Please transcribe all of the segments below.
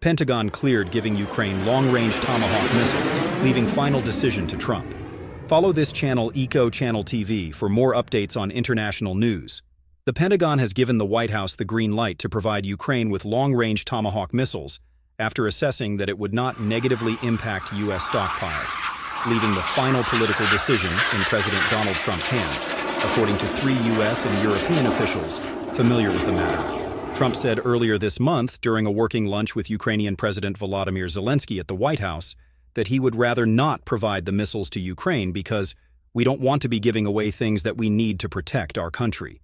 Pentagon cleared giving Ukraine long-range Tomahawk missiles, leaving final decision to Trump. Follow this channel, Channel TV, for more updates on international news. The Pentagon has given the White House the green light to provide Ukraine with long-range Tomahawk missiles after assessing that it would not negatively impact U.S. stockpiles, leaving the final political decision in President Donald Trump's hands, according to 3 U.S. and European officials familiar with the matter. Trump said earlier this month, during a working lunch with Ukrainian President Volodymyr Zelensky at the White House, that he would rather not provide the missiles to Ukraine because we don't want to be giving away things that we need to protect our country.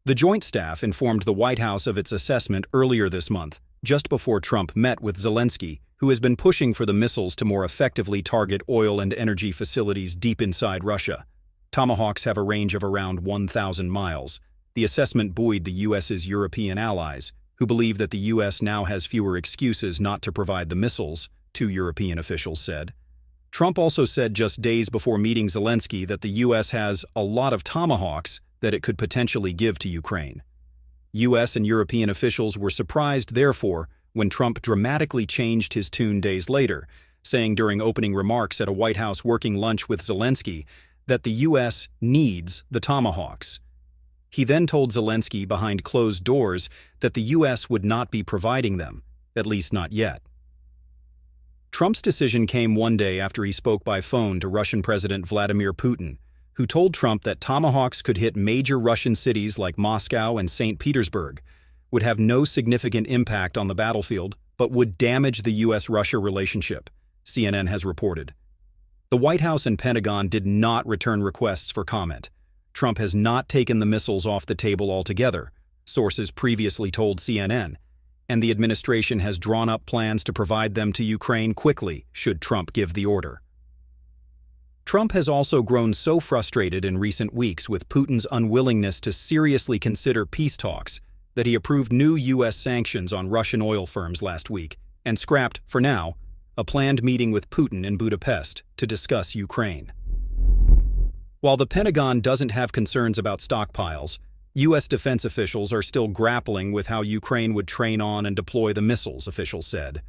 The Joint Staff informed the White House of its assessment earlier this month, just before Trump met with Zelensky, who has been pushing for the missiles to more effectively target oil and energy facilities deep inside Russia. Tomahawks have a range of around 1,000 miles. The assessment buoyed the U.S.'s European allies, who believe that the U.S. now has fewer excuses not to provide the missiles, 2 European officials said. Trump also said just days before meeting Zelensky that the U.S. has a lot of Tomahawks that it could potentially give to Ukraine. U.S. and European officials were surprised, therefore, when Trump dramatically changed his tune days later, saying during opening remarks at a White House working lunch with Zelensky that the U.S. needs the Tomahawks. He then told Zelensky behind closed doors that the U.S. would not be providing them, at least not yet. Trump's decision came one day after he spoke by phone to Russian President Vladimir Putin, who told Trump that Tomahawks could hit major Russian cities like Moscow and St. Petersburg, would have no significant impact on the battlefield, but would damage the U.S.-Russia relationship, CNN has reported. The White House and Pentagon did not return requests for comment. Trump has not taken the missiles off the table altogether, sources previously told CNN, and the administration has drawn up plans to provide them to Ukraine quickly, should Trump give the order. Trump has also grown so frustrated in recent weeks with Putin's unwillingness to seriously consider peace talks that he approved new U.S. sanctions on Russian oil firms last week and scrapped, for now, a planned meeting with Putin in Budapest to discuss Ukraine. While the Pentagon doesn't have concerns about stockpiles, U.S. defense officials are still grappling with how Ukraine would train on and deploy the missiles, officials said.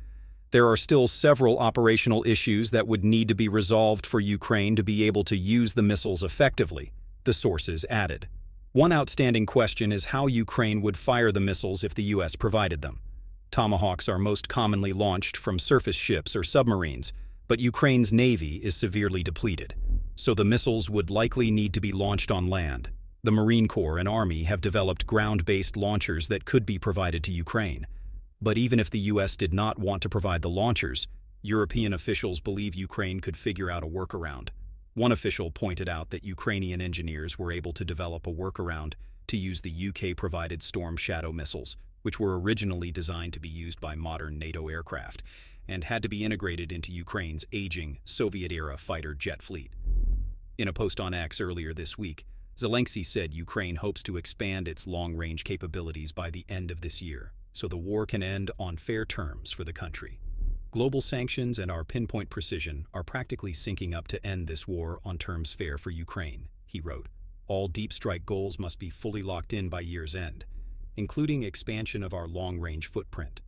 There are still several operational issues that would need to be resolved for Ukraine to be able to use the missiles effectively, the sources added. One outstanding question is how Ukraine would fire the missiles if the U.S. provided them. Tomahawks are most commonly launched from surface ships or submarines, but Ukraine's navy is severely depleted, so the missiles would likely need to be launched on land. The Marine Corps and Army have developed ground-based launchers that could be provided to Ukraine. But even if the U.S. did not want to provide the launchers, European officials believe Ukraine could figure out a workaround. One official pointed out that Ukrainian engineers were able to develop a workaround to use the UK-provided Storm Shadow missiles, which were originally designed to be used by modern NATO aircraft and had to be integrated into Ukraine's aging Soviet-era fighter jet fleet. In a post on X earlier this week, Zelensky said Ukraine hopes to expand its long-range capabilities by the end of this year, so the war can end on fair terms for the country. Global sanctions and our pinpoint precision are practically syncing up to end this war on terms fair for Ukraine, he wrote. All deep strike goals must be fully locked in by year's end, including expansion of our long-range footprint.